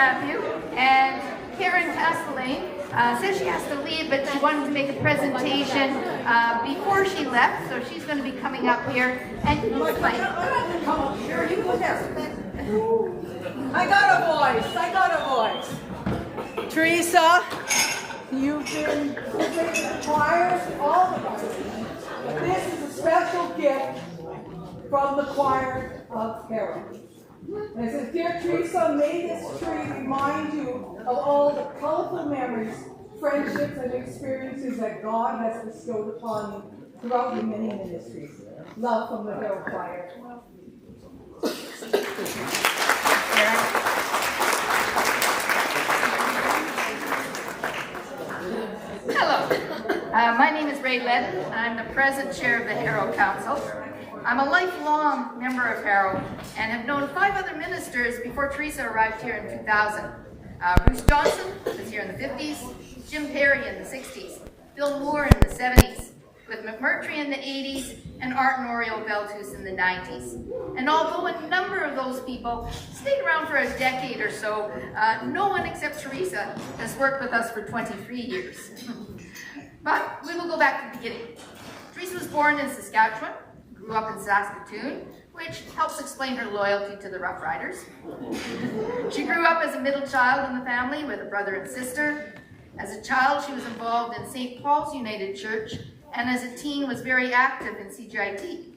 Matthew, and Karen Castellane says she has to leave, but she wanted to make a presentation before she left, so she's going to be coming up here. And come up here. You go there. I got a voice. Teresa, you've been with the choirs, all the choirs. This is a special gift from the choir of Harrow. And it says, "Dear Teresa, may this tree remind you of all the colorful memories, friendships, and experiences that God has bestowed upon you throughout your many ministries. Love from the Harrow Choir." Hello, my name is Ray Ledden, and I'm the present chair of the Harrow Council. I'm a lifelong member of Harrow and have known 5 other ministers before Teresa arrived here in 2000. Bruce Johnson was here in the 50s, Jim Perry in the 60s, Bill Moore in the 70s, with McMurtry in the 80s, and Art and Oriole Beltus in the 90s. And although a number of those people stayed around for a decade or so, no one except Teresa has worked with us for 23 years. But we will go back to the beginning. Teresa was born in Saskatchewan, grew up in Saskatoon, which helps explain her loyalty to the Rough Riders. She grew up as a middle child in the family with a brother and sister. As a child, she was involved in St. Paul's United Church, and as a teen was very active in CGIT.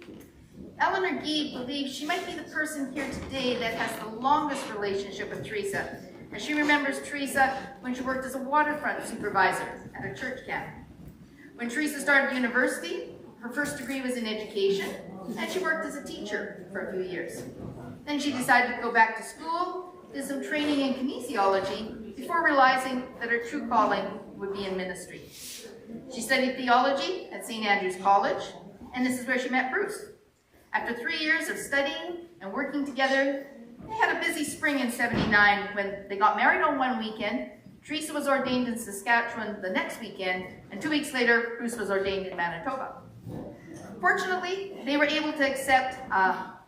Eleanor Gee believes she might be the person here today that has the longest relationship with Teresa, and she remembers Teresa when she worked as a waterfront supervisor at a church camp. When Teresa started university, her first degree was in education, and she worked as a teacher for a few years. Then she decided to go back to school, did some training in kinesiology, before realizing that her true calling would be in ministry. She studied theology at St. Andrew's College, and this is where she met Bruce. After 3 years of studying and working together, they had a busy spring in '79 when they got married on one weekend. Teresa was ordained in Saskatchewan the next weekend, and 2 weeks later, Bruce was ordained in Manitoba. Fortunately, they were able to accept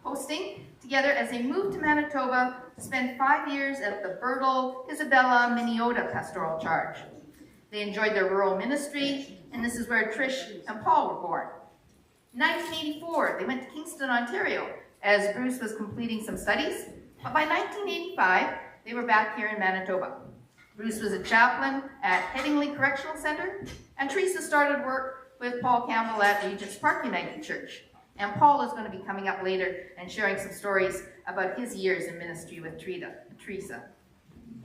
posting together as they moved to Manitoba to spend 5 years at the Bertel Isabella Minneota Pastoral Charge. They enjoyed their rural ministry, and this is where Trish and Paul were born. In 1984, they went to Kingston, Ontario, as Bruce was completing some studies, but by 1985, they were back here in Manitoba. Bruce was a chaplain at Headingley Correctional Center, and Teresa started work with Paul Campbell at Regent's Park United Church. And Paul is going to be coming up later and sharing some stories about his years in ministry with Teresa.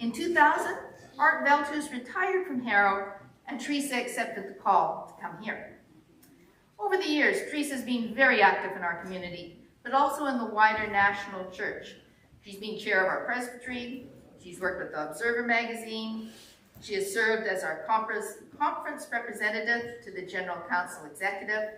In 2000, Art Beltus retired from Harrow, and Teresa accepted the call to come here. Over the years, Teresa's been very active in our community, but also in the wider national church. She's been chair of our presbytery, she's worked with the Observer magazine, she has served as our conference representative to the General Council Executive.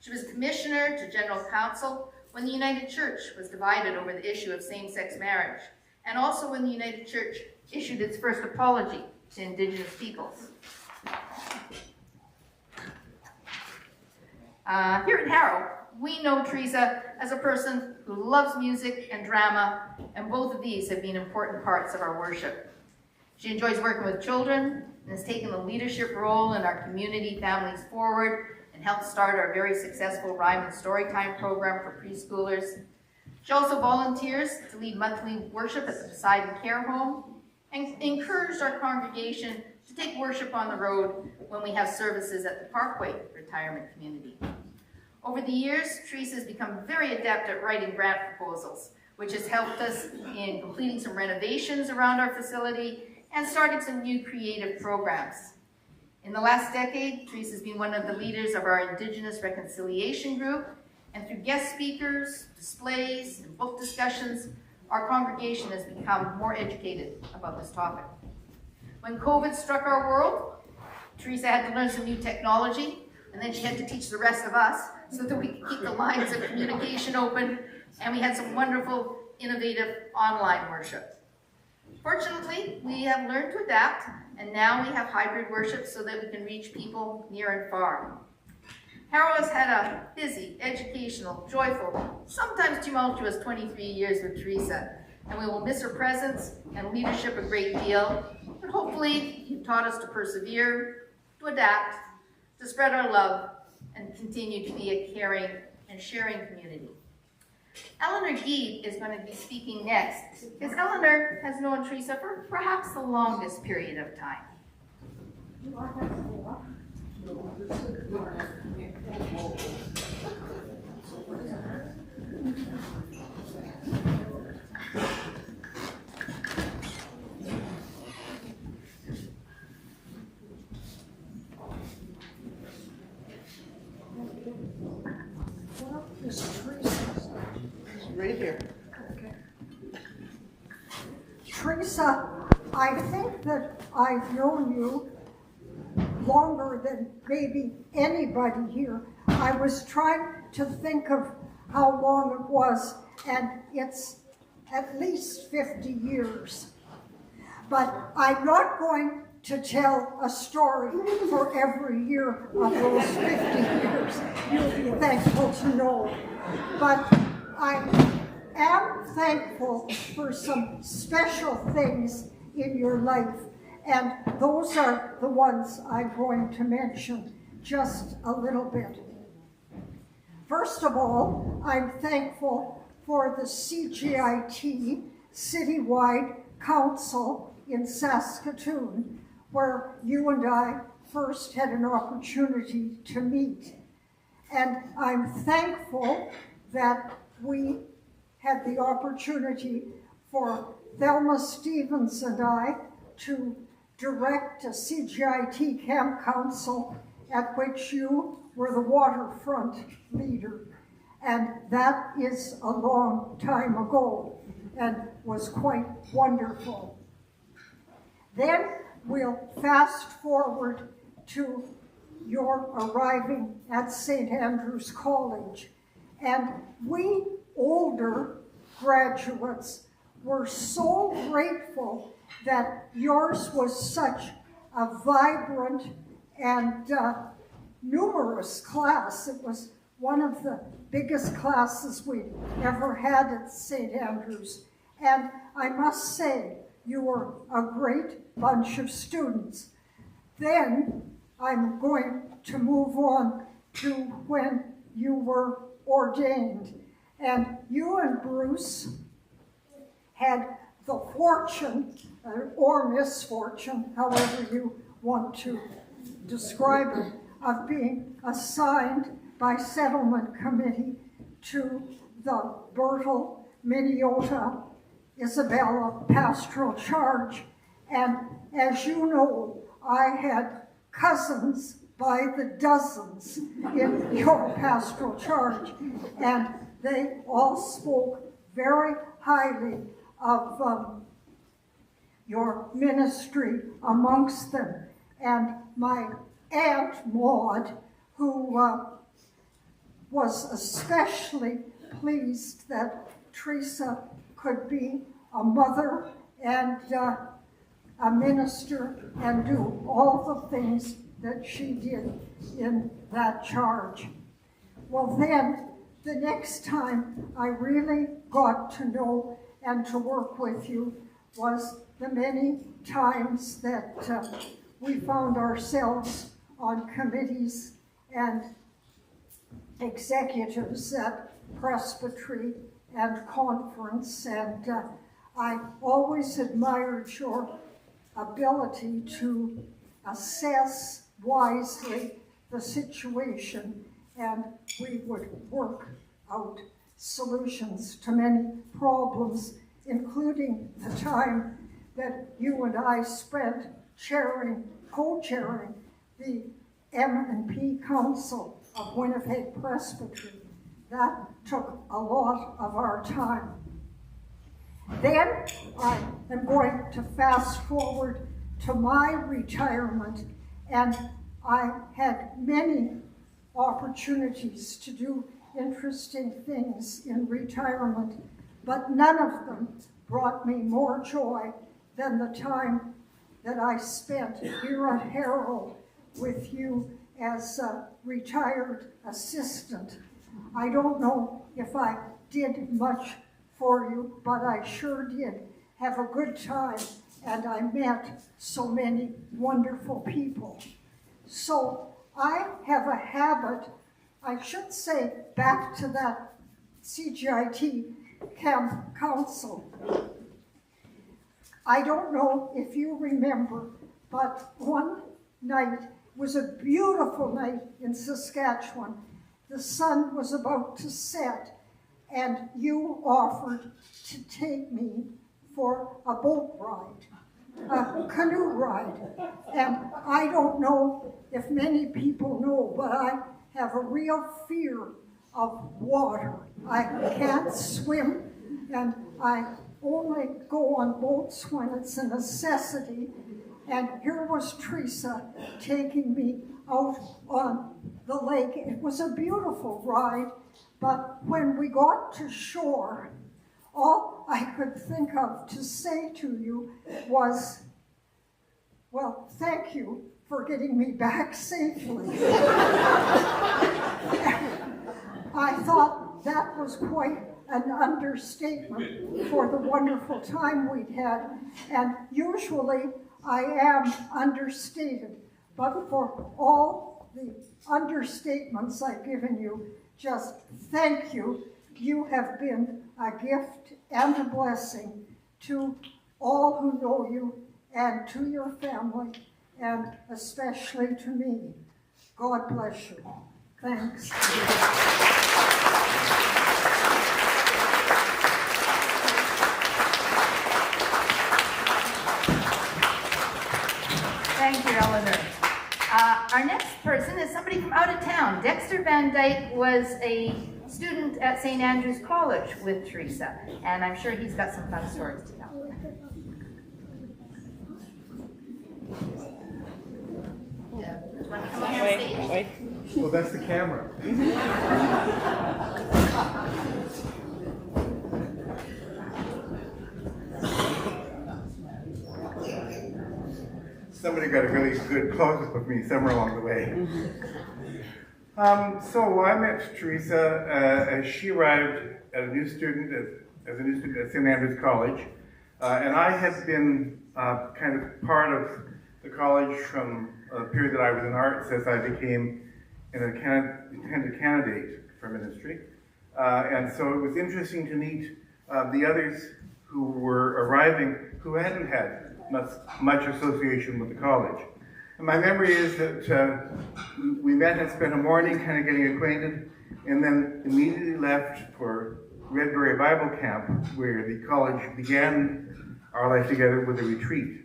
She was commissioner to General Council when the United Church was divided over the issue of same-sex marriage, and also when the United Church issued its first apology to Indigenous peoples. Here at Harrow, we know Teresa as a person who loves music and drama, and both of these have been important parts of our worship. She enjoys working with children and has taken a leadership role in our community Families Forward and helped start our very successful Rhyme and Storytime program for preschoolers. She also volunteers to lead monthly worship at the Poseidon Care Home and encouraged our congregation to take worship on the road when we have services at the Parkway Retirement Community. Over the years, Teresa has become very adept at writing grant proposals, which has helped us in completing some renovations around our facility and starting some new creative programs. In the last decade, Teresa has been one of the leaders of our Indigenous Reconciliation Group, and through guest speakers, displays, and book discussions, our congregation has become more educated about this topic. When COVID struck our world, Teresa had to learn some new technology, and then she had to teach the rest of us so that we could keep the lines of communication open, and we had some wonderful, innovative online worship. Fortunately, we have learned to adapt, and now we have hybrid worship so that we can reach people near and far. Harrow has had a busy, educational, joyful, sometimes tumultuous 23 years with Teresa, and we will miss her presence and leadership a great deal, but hopefully you've taught us to persevere, to adapt, to spread our love, and continue to be a caring and sharing community. Eleanor Geed is going to be speaking next, because Eleanor has known Teresa for perhaps the longest period of time. Right here. Okay. Teresa, I think that I've known you longer than maybe anybody here. I was trying to think of how long it was, and it's at least 50 years. But I'm not going to tell a story for every year of those 50 years. You'll be thankful to know. But I am thankful for some special things in your life, and those are the ones I'm going to mention just a little bit. First of all, I'm thankful for the CGIT Citywide Council in Saskatoon, where you and I first had an opportunity to meet. And I'm thankful that we had the opportunity for Thelma Stevens and I to direct a CGIT Camp Council at which you were the waterfront leader. And that is a long time ago and was quite wonderful. Then we'll fast forward to your arriving at St. Andrew's College. And we older graduates were so grateful that yours was such a vibrant and numerous class. It was one of the biggest classes we'd ever had at St. Andrew's. And I must say, you were a great bunch of students. Then I'm going to move on to when you were ordained. And you and Bruce had the fortune, or misfortune, however you want to describe it, of being assigned by settlement committee to the Bertel, Minneota, Isabella pastoral charge. And as you know, I had cousins by the dozens in your pastoral charge, and they all spoke very highly of your ministry amongst them. And my Aunt Maud, who was especially pleased that Teresa could be a mother and a minister and do all the things that she did in that charge. Well, then, the next time I really got to know and to work with you was the many times that we found ourselves on committees and executives at presbytery and conference, and I always admired your ability to assess wisely the situation, and we would work out solutions to many problems, including the time that you and I spent co-chairing the M&P Council of Winnipeg Presbytery. That took a lot of our time. Then I am going to fast forward to my retirement, and I had many opportunities to do interesting things in retirement, but none of them brought me more joy than the time that I spent here at Herald with you as a retired assistant. I don't know if I did much for you, but I sure did have a good time, and I met so many wonderful people. So I have a habit, I should say, back to that CGIT Camp Council. I don't know if you remember, but one night was a beautiful night in Saskatchewan. The sun was about to set, and you offered to take me for a boat ride, a canoe ride. And I don't know if many people know, but I have a real fear of water. I can't swim, and I only go on boats when it's a necessity. And here was Teresa taking me out on the lake. It was a beautiful ride, but when we got to shore, all I could think of to say to you was, well, thank you for getting me back safely. I thought that was quite an understatement for the wonderful time we'd had, and usually I am understated, but for all the understatements I've given you, just thank you. You have been a gift and a blessing to all who know you and to your family, and especially to me. God bless you. Thanks. Thank you, Eleanor. Our next person is somebody from out of town. Dexter Van Dyke was a student at St. Andrew's College with Teresa, and I'm sure he's got some fun stories to tell. Want to come up on stage? Wait. Well, that's the camera. Somebody got a really good close-up of me somewhere along the way. So I met Teresa as she arrived as a new student at St. Andrew's College, and I had been kind of part of the college from the period that I was in arts as I became an intended candidate for ministry, and so it was interesting to meet the others who were arriving who hadn't had much association with the college. And my memory is that we met and spent a morning kind of getting acquainted, and then immediately left for Redbury Bible Camp, where the college began our life together with a retreat.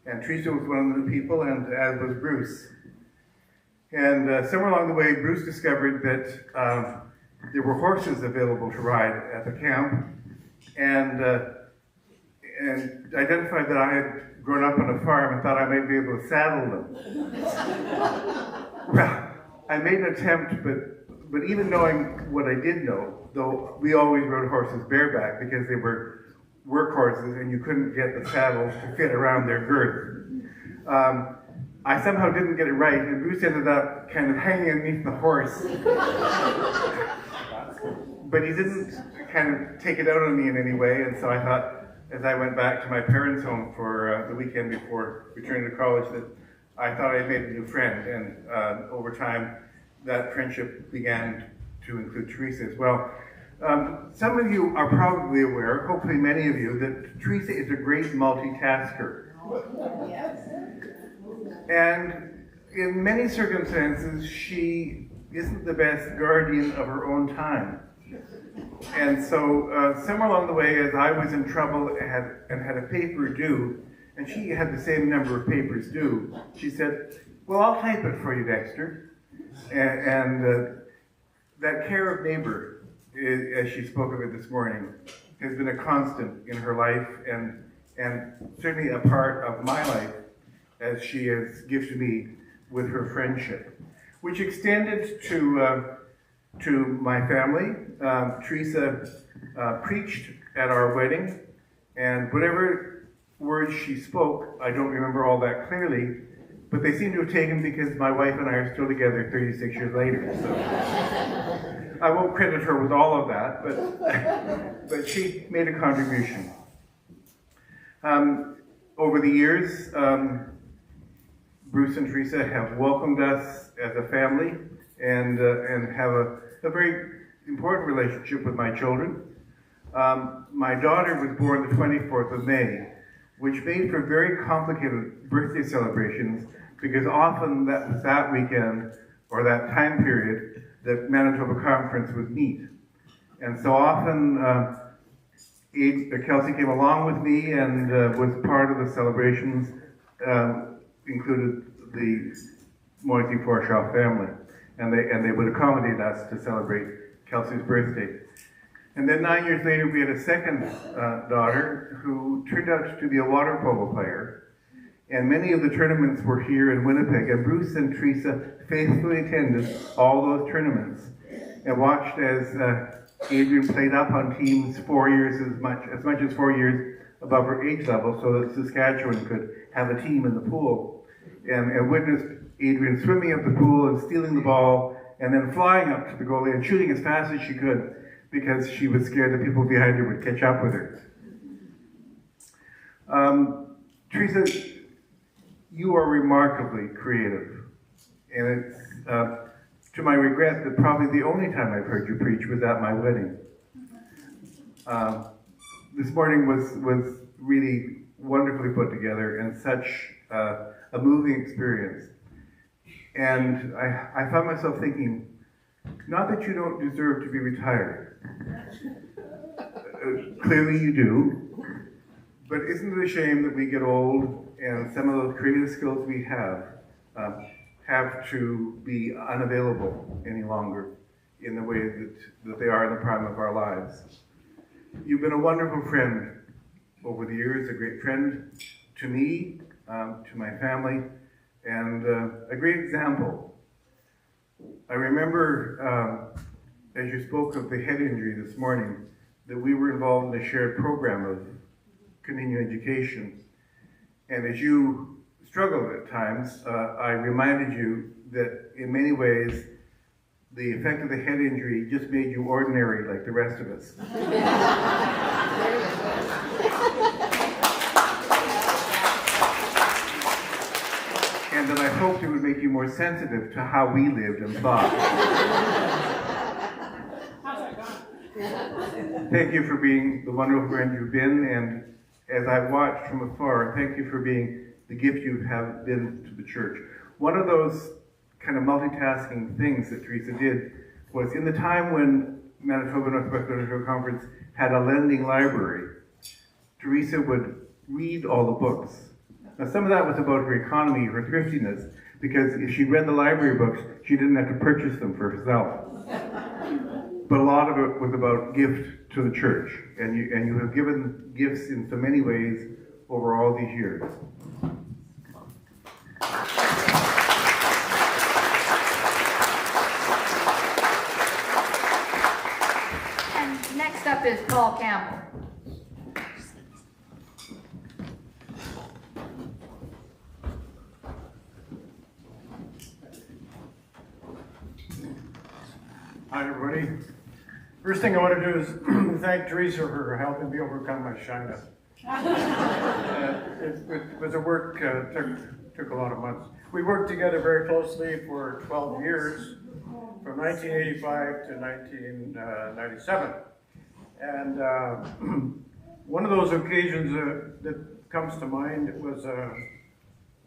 And Teresa was one of the people, and as was Bruce. And somewhere along the way, Bruce discovered that there were horses available to ride at the camp, and identified that I had grown up on a farm and thought I might be able to saddle them. Well, I made an attempt, but even knowing what I did know, though we always rode horses bareback because they were workhorses and you couldn't get the saddle to fit around their girth. I somehow didn't get it right, and Bruce ended up kind of hanging underneath the horse. But he didn't kind of take it out on me in any way, and so I thought, as I went back to my parents' home for the weekend before returning to college, that I thought I had made a new friend, and over time, that friendship began to include Teresa as well. Some of you are probably aware, hopefully many of you, that Teresa is a great multitasker. Yes. And in many circumstances, she isn't the best guardian of her own time. And so somewhere along the way, as I was in trouble and had a paper due, and she had the same number of papers due, she said, well, I'll type it for you, Dexter. And that care of neighbor, as she spoke of it this morning, has been a constant in her life and certainly a part of my life as she has gifted me with her friendship, which extended to my family. Teresa preached at our wedding, and whatever words she spoke, I don't remember all that clearly, but they seem to have taken because my wife and I are still together 36 years later. So. I won't credit her with all of that, but, but she made a contribution. Over the years, Bruce and Teresa have welcomed us as a family and have a very important relationship with my children. My daughter was born the 24th of May, which made for very complicated birthday celebrations because often that was that weekend or that time period that Manitoba Conference would meet. And so often Kelsey came along with me and was part of the celebrations, included the Moysey family. And they would accommodate us to celebrate Kelsey's birthday. And then 9 years later, we had a second daughter who turned out to be a water polo player. And many of the tournaments were here in Winnipeg, and Bruce and Teresa faithfully attended all those tournaments and watched as Adrian played up on teams 4 years as much as 4 years above her age level, so that Saskatchewan could have a team in the pool, and witnessed Adrian swimming up the pool and stealing the ball, and then flying up to the goalie and shooting as fast as she could because she was scared that people behind her would catch up with her. Teresa, you are remarkably creative, and it's, to my regret, that probably the only time I've heard you preach was at my wedding. This morning was really wonderfully put together and such a moving experience. And I found myself thinking, not that you don't deserve to be retired. Clearly you do. But isn't it a shame that we get old and some of those creative skills we have to be unavailable any longer in the way that they are in the prime of our lives? You've been a wonderful friend over the years, a great friend to me, to my family, and a great example. I remember, as you spoke of the head injury this morning, that we were involved in a shared program of continuing education. And as you struggled at times, I reminded you that in many ways, the effect of the head injury just made you ordinary like the rest of us. And that I hoped it would make you more sensitive to how we lived and thought. Thank you for being the wonderful friend you've been, and as I watched from afar, thank you for being the gift you have been to the church. One of those kind of multitasking things that Teresa did was in the time when Manitoba Northwest Manitoba Conference had a lending library, Teresa would read all the books. Now some of that was about her economy, her thriftiness, because if she read the library books, she didn't have to purchase them for herself. But a lot of it was about gift to the church, and you have given gifts in so many ways over all these years. And next up is Paul Campbell. Hi, everybody. First thing I want to do is thank Teresa for helping me overcome my shyness. It was a work, took a lot of months. We worked together very closely for 12 years, from 1985 to 1997. And one of those occasions that comes to mind was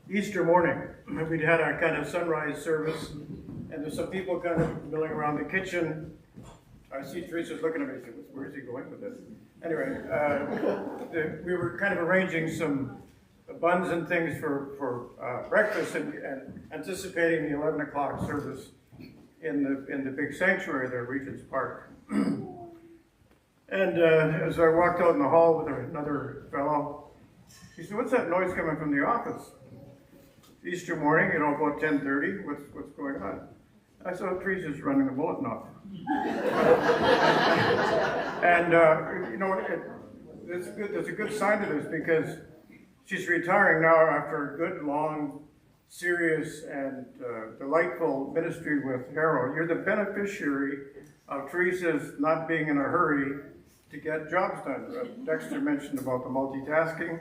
Easter morning. We'd had our kind of sunrise service, and there's some people kind of milling around the kitchen. I see Teresa's looking at me and said, where is he going with this? Anyway, we were kind of arranging some buns and things for breakfast and anticipating the 11 o'clock service in the big sanctuary there, Regent's Park. And as I walked out in the hall with another fellow, he said, what's that noise coming from the office? Easter morning, about 10:30, what's going on? I saw Teresa's running the bulletin off. And, there's a good sign to this because she's retiring now after a good, long, serious, and delightful ministry with Harrow. You're the beneficiary of Teresa's not being in a hurry to get jobs done. Dexter mentioned about the multitasking.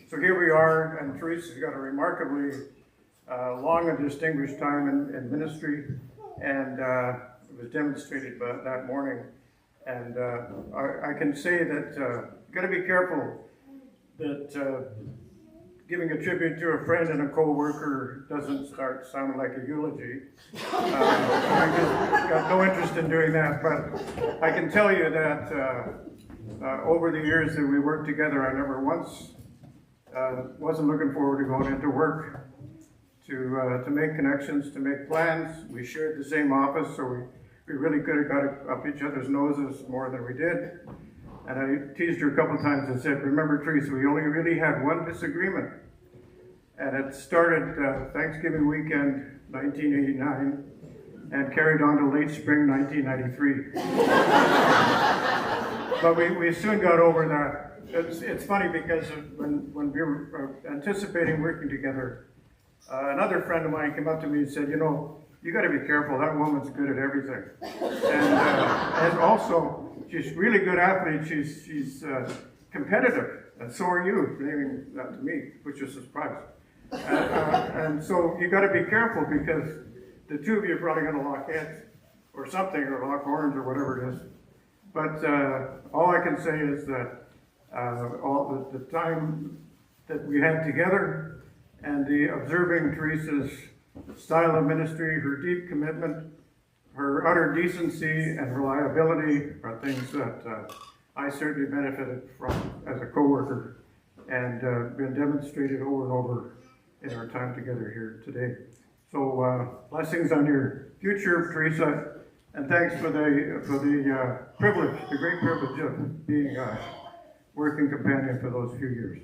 So here we are, and Teresa's got a remarkably long and distinguished time in ministry, and it was demonstrated by that morning. And I can say that you've got to be careful that giving a tribute to a friend and a co-worker doesn't start sounding like a eulogy. I've got no interest in doing that, but I can tell you that over the years that we worked together, I never once wasn't looking forward to going into work to make connections, to make plans. We shared the same office, so we really could have got up each other's noses more than we did. And I teased her a couple times and said, remember, Teresa, we only really had one disagreement. And it started Thanksgiving weekend, 1989, and carried on to late spring, 1993. But we soon got over that. It's funny because when we were anticipating working together, another friend of mine came up to me and said, you know, you got to be careful, that woman's good at everything. And also, she's a really good athlete, she's competitive, and so are you, naming that to me, which is a surprise. And so you got to be careful because the two of you are probably going to lock heads or something, or lock horns or whatever it is. But all I can say is that all the time that we had together and the observing Teresa's style of ministry, her deep commitment, her utter decency and reliability are things that I certainly benefited from as a co-worker and been demonstrated over and over in our time together here today. So blessings on your future, Teresa, and thanks for the privilege, the great privilege of being a working companion for those few years.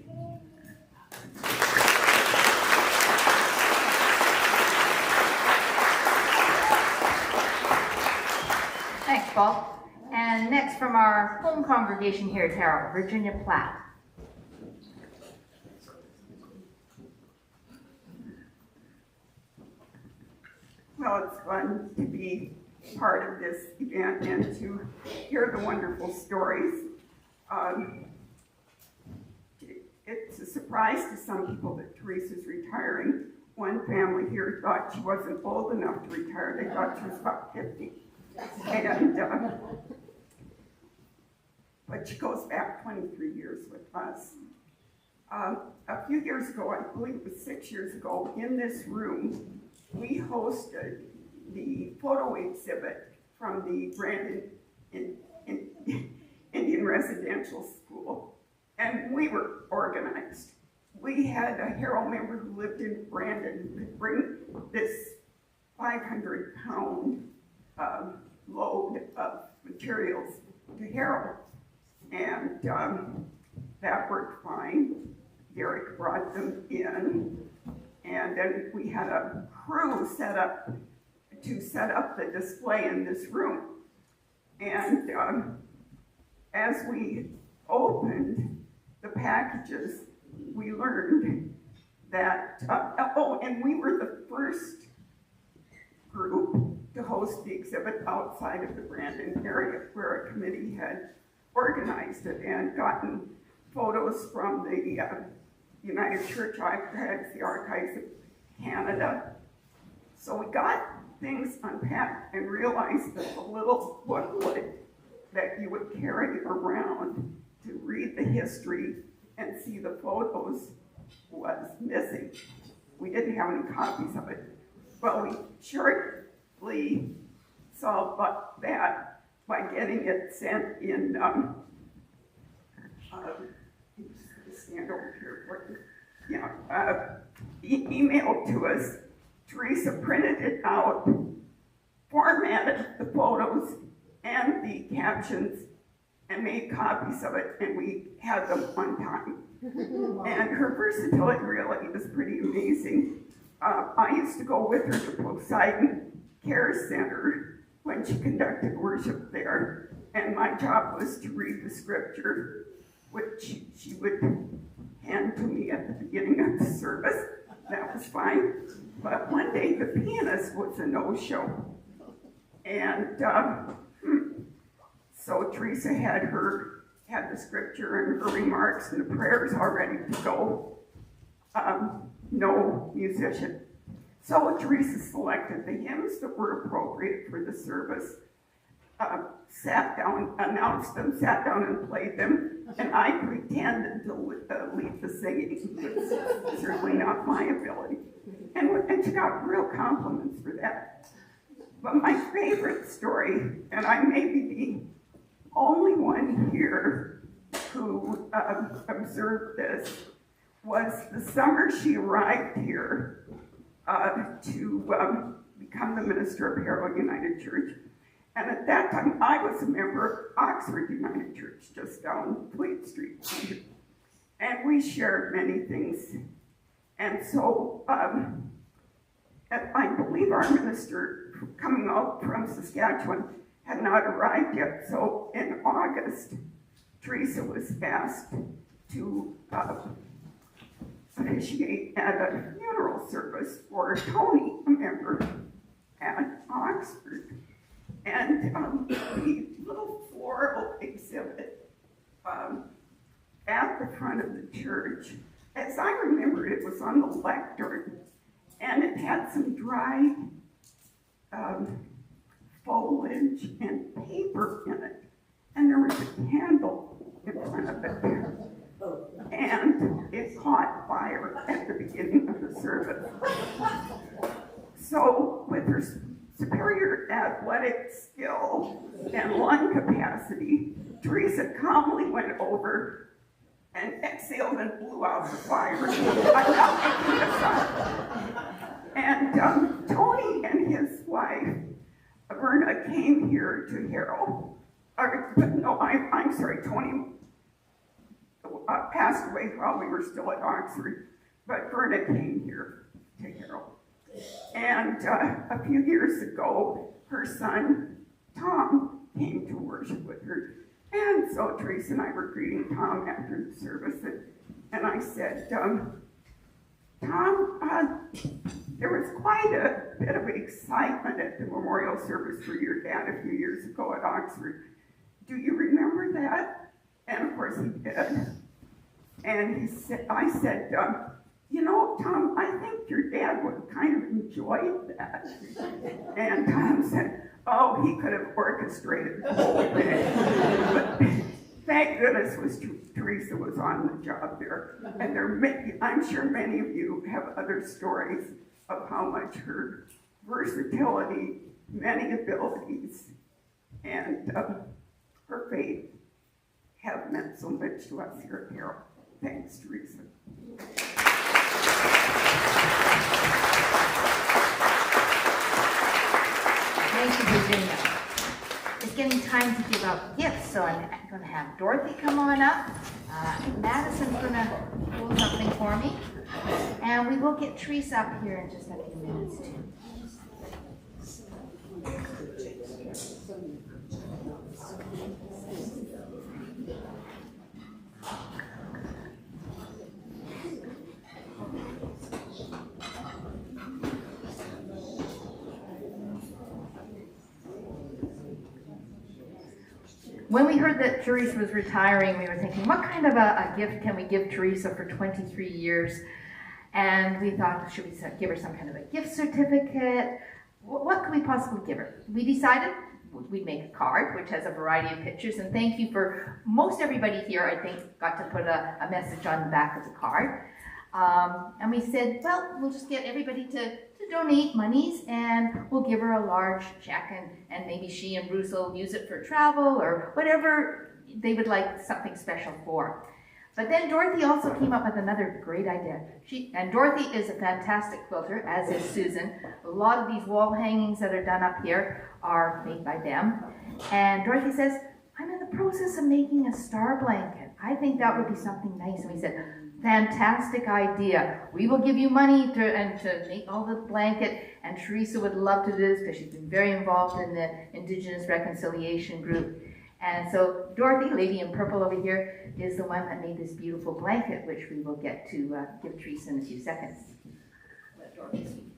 Thanks, Paul. And next from our home congregation here at Harrow, Virginia Platt. Well, it's fun to be part of this event and to hear the wonderful stories. It's a surprise to some people that Teresa's retiring. One family here thought she wasn't old enough to retire. They thought she was about 50. And, but she goes back 23 years with us. A few years ago, I believe it was 6 years ago, in this room, we hosted the photo exhibit from the Brandon Indian Residential School, and we were organized. We had a Harrow member who lived in Brandon who could bring this 500-pound load of materials to Harrow, and that worked fine. Derek brought them in, and then we had a crew set up the display in this room. And as we opened the packages, we learned that, and we were the first group to host the exhibit outside of the Brandon area, where a committee had organized it and gotten photos from the United Church Archives, the Archives of Canada. So we got things unpacked and realized that the little booklet that you would carry around to read the history and see the photos was missing. We didn't have any copies of it. Well, we shortly solved that by getting it sent in, stand over here, emailed to us. Teresa printed it out, formatted the photos and the captions, and made copies of it, and we had them on time. And her versatility really was pretty amazing. I used to go with her to Poseidon Care Center when she conducted worship there, and my job was to read the scripture, which she would hand to me at the beginning of the service. That was fine. But one day the pianist was a no-show. And So Teresa had the scripture and her remarks and the prayers all ready to go. No musician. So Teresa selected the hymns that were appropriate for the service, sat down, announced them, sat down and played them, and I pretended to lead the singing. It's certainly not my ability. And she got real compliments for that. But my favorite story, and I may be the only one here who observed this, was the summer she arrived here to become the minister of Harrow United Church. And at that time, I was a member of Oxford United Church, just down Fleet Street. And we shared many things. And so I believe our minister coming out from Saskatchewan had not arrived yet. So in August, Teresa was asked to officiate at a funeral service for Tony, a member at Oxford. And the little floral exhibit at the front of the church, as I remember, it was on the lectern, and it had some dried foliage and paper in it, and there was a candle in front of it. And it caught fire at the beginning of the service. So with her superior athletic skill and lung capacity, Teresa calmly went over and exhaled and blew out the fire. I'm not making this up. And Tony and his wife, Verna, came here to Harrow. I'm sorry, Tony passed away while we were still at Oxford, but Verna came here to Harrow. And a few years ago, her son, Tom, came to worship with her. And so Teresa and I were greeting Tom after the service, and I said, Tom, there was quite a bit of excitement at the memorial service for your dad a few years ago at Oxford. Do you remember that? And of course he did. And I said, you know, Tom, I think your dad would kind of enjoy that. And Tom said, oh, he could have orchestrated the whole thing. But thank goodness Teresa was on the job there. And I'm sure many of you have other stories of how much her versatility, many abilities, and her faith have meant so much to us here at Harrow. Thanks, Teresa. Thank you, Virginia. It's getting time to give out gifts, so I'm going to have Dorothy come on up. Madison's going to hold something for me. And we will get Teresa up here in just a few minutes, too. When we heard that Teresa was retiring, we were thinking, what kind of a gift can we give Teresa for 23 years? And we thought, should we give her some kind of a gift certificate? What could we possibly give her? We decided we'd make a card, which has a variety of pictures. And thank you for most everybody here, I think, got to put a message on the back of the card. And we said, well, we'll just get everybody to donate monies, and we'll give her a large check, and maybe she and Bruce will use it for travel or whatever they would like something special for. But then Dorothy also came up with another great idea. And Dorothy is a fantastic quilter, as is Susan. A lot of these wall hangings that are done up here are made by them. And Dorothy says, I'm in the process of making a star blanket. I think that would be something nice. And we said, fantastic idea. We will give you money to make all the blanket, and Teresa would love to do this because she's been very involved in the Indigenous Reconciliation Group. And so Dorothy, lady in purple over here, is the one that made this beautiful blanket, which we will get to give Teresa in a few seconds. Let Dorothy speak.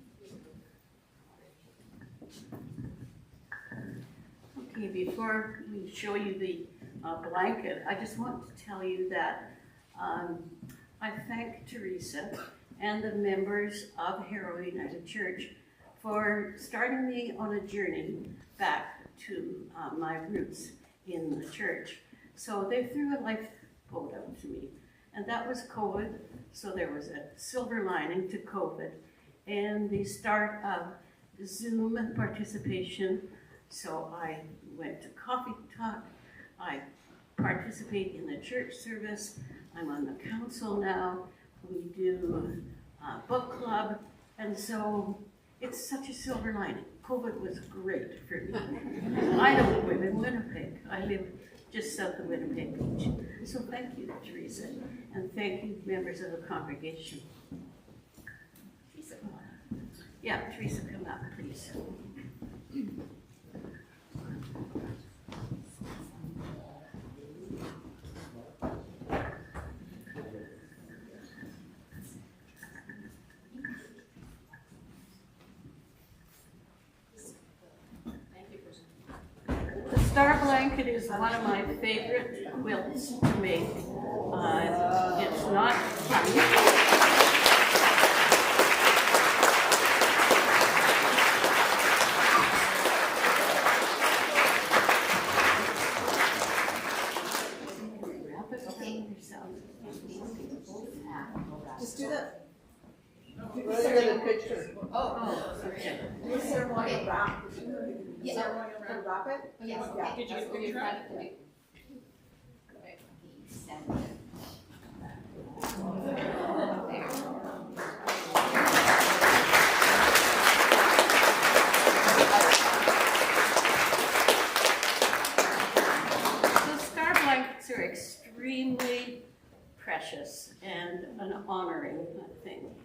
Okay, before we show you the blanket, I just want to tell you that I thank Teresa and the members of Harrow United Church for starting me on a journey back to my roots in the church. So they threw a lifeboat out to me, and that was COVID. So there was a silver lining to COVID and the start of Zoom participation. So I went to coffee talk, I participate in the church service, I'm on the council now, we do book club, and so it's such a silver lining. COVID was great for me. I don't live in Winnipeg, I live just south of Winnipeg Beach. So thank you, Teresa, and thank you, members of the congregation. Teresa, come on. Yeah, Teresa, come up, please. The star blanket is one of my favorite quilts to make. It's not fun. Just do that. Get a picture. Oh, okay. Do a ceremonial Okay. wrap. Yeah. Ceremonial wrap it? Yes, Yeah. okay. Did you put your front? The star blankets are extremely precious and an honoring thing.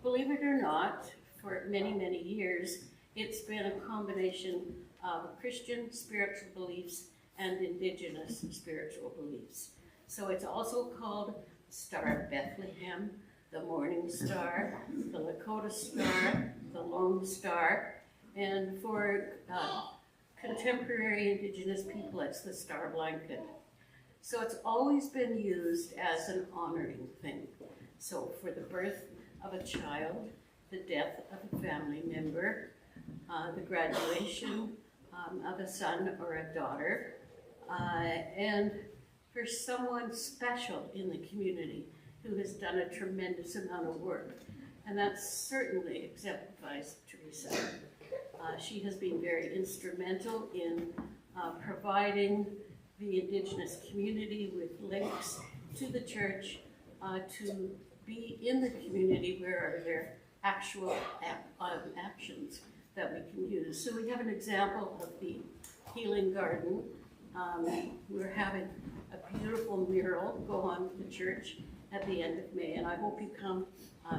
Believe it or not, for many, many years, it's been a combination of Christian spiritual beliefs and Indigenous spiritual beliefs. So it's also called the Star of Bethlehem, the Morning Star, the Lakota Star, the Lone Star, and for contemporary Indigenous people, it's the Star Blanket. So it's always been used as an honoring thing. So for the birth of a child, the death of a family member, the graduation of a son or a daughter, and for someone special in the community who has done a tremendous amount of work. And that certainly exemplifies Teresa. She has been very instrumental in providing the Indigenous community with links to the church, to be in the community where are there actual actions that we can use. So we have an example of the Healing Garden. We're having a beautiful mural go on the church at the end of May, and I hope you come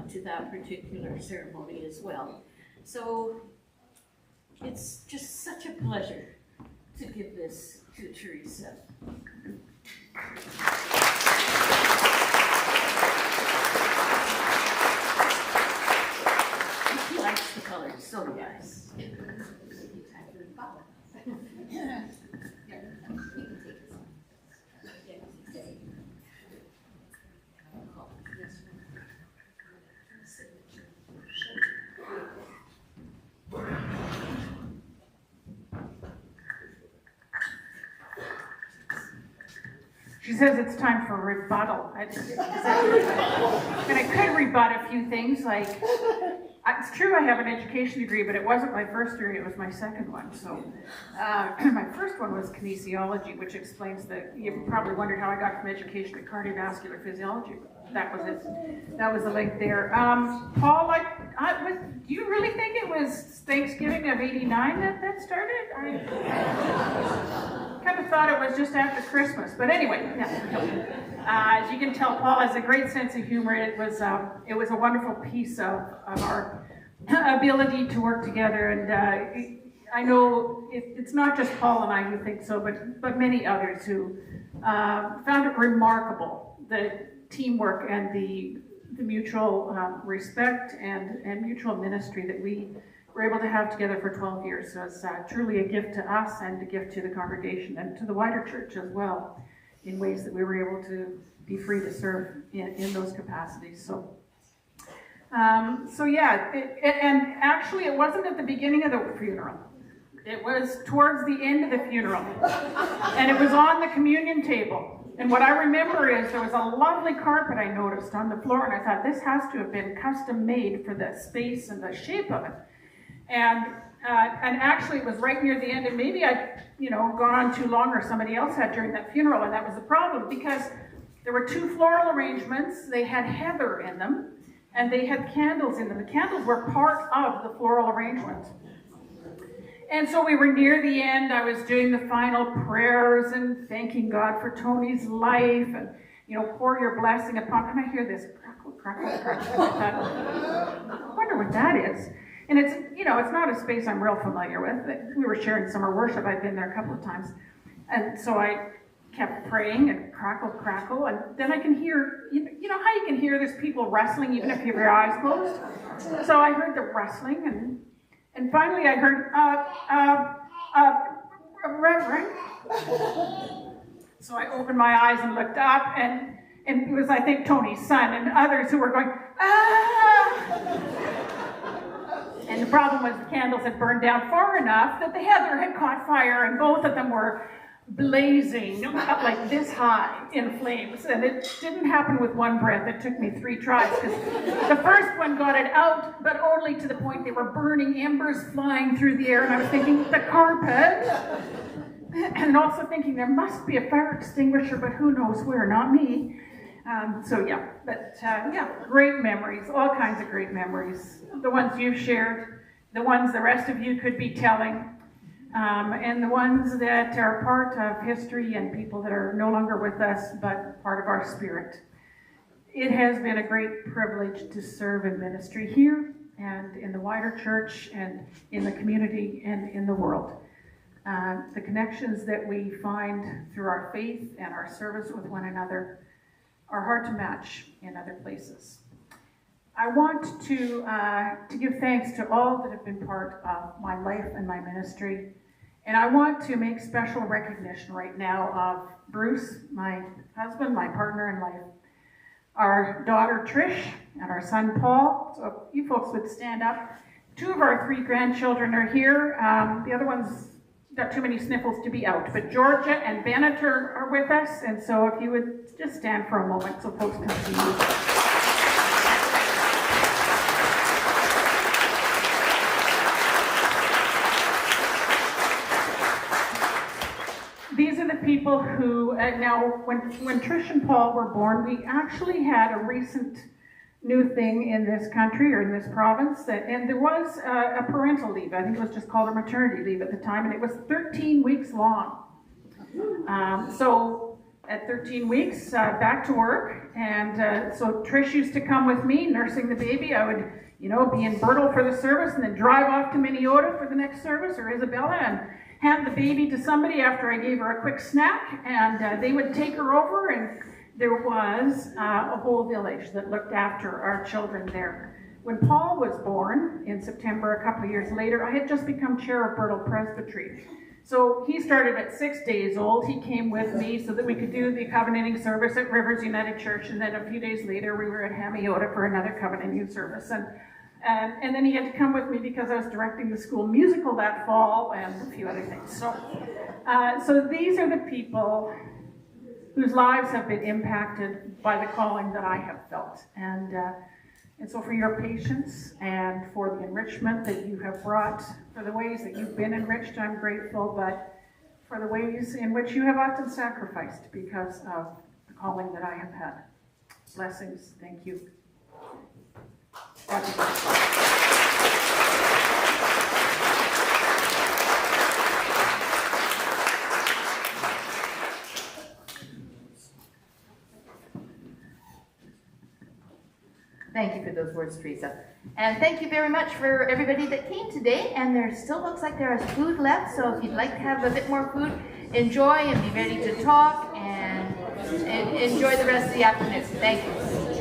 to that particular ceremony as well. So it's just such a pleasure to give this to Teresa. She likes the colors, so nice. She says it's time for rebuttal. And I could rebut a few things, like, it's true I have an education degree, but it wasn't my first degree, it was my second one. So my first one was kinesiology, which explains that, you probably wondered how I got from education to cardiovascular physiology. That was it. That was the link there. Paul, do you really think it was Thanksgiving of '89 that started? I kind of thought it was just after Christmas, but anyway, yeah. As you can tell, Paul has a great sense of humor. It was a wonderful piece of our ability to work together, and I know it's not just Paul and I who think so, but many others who found it remarkable, the teamwork and the mutual respect and mutual ministry that we were able to have together for 12 years. So it's truly a gift to us and a gift to the congregation and to the wider church as well, in ways that we were able to be free to serve in those capacities. So yeah, and actually it wasn't at the beginning of the funeral. It was towards the end of the funeral. And it was on the communion table. And what I remember is there was a lovely carpet I noticed on the floor, and I thought this has to have been custom made for the space and the shape of it. And actually it was right near the end, and maybe I'd gone on too long, or somebody else had during that funeral, and that was the problem, because there were 2 floral arrangements. They had heather in them, and they had candles in them. The candles were part of the floral arrangement. And so we were near the end. I was doing the final prayers and thanking God for Tony's life, and pour your blessing upon. And I hear this crackle, crackle, crackle. I thought, I wonder what that is. And it's not a space I'm real familiar with. We were sharing summer worship. I'd been there a couple of times, and so I kept praying and crackle, crackle, and then I can hear. You know how you can hear there's people wrestling even if you have your eyes closed. So I heard the wrestling and finally I heard, Reverend. So I opened my eyes and looked up, and it was, I think, Tony's son and others who were going, ah! And the problem was the candles had burned down far enough that the heather had caught fire, and both of them were blazing up like this high in flames. And it didn't happen with one breath. It took me 3 tries, because the first one got it out, but only to the point they were burning, embers flying through the air, and I was thinking, the carpet, and also thinking there must be a fire extinguisher, but who knows where, not me. Great memories, all kinds of great memories. The ones you've shared, the ones the rest of you could be telling, and the ones that are part of history and people that are no longer with us, but part of our spirit. It has been a great privilege to serve in ministry here and in the wider church and in the community and in the world. The connections that we find through our faith and our service with one another are hard to match in other places. I want to give thanks to all that have been part of my life and my ministry. And I want to make special recognition right now of Bruce, my husband, my partner in life, our daughter Trish, and our son Paul. So if you folks would stand up. 2 of our 3 grandchildren are here. The other one's got too many sniffles to be out. But Georgia and Bennett are with us. And so if you would just stand for a moment so folks can see you. These are the people who, now when Trish and Paul were born, we actually had a recent new thing in this country or in this province, and there was a parental leave. I think it was just called a maternity leave at the time, and it was 13 weeks long. So at 13 weeks, back to work, and so Trish used to come with me, nursing the baby. I would, be in Bertle for the service, and then drive off to Minneota for the next service, or Isabella, and hand the baby to somebody after I gave her a quick snack, and they would take her over, and there was a whole village that looked after our children there. When Paul was born in September, a couple of years later, I had just become chair of Bertle Presbytery. So he started at 6 days old. He came with me so that we could do the covenanting service at Rivers United Church, and then a few days later we were at Hamiota for another covenanting service. And then he had to come with me because I was directing the school musical that fall and a few other things. So these are the people whose lives have been impacted by the calling that I have felt. And so for your patience and for the enrichment that you have brought, for the ways that you've been enriched, I'm grateful, but for the ways in which you have often sacrificed because of the calling that I have had. Blessings. Thank you. Thank you for those words, Teresa. And thank you very much for everybody that came today. And there still looks like there is food left. So if you'd like to have a bit more food, enjoy and be ready to talk and enjoy the rest of the afternoon. Thank you.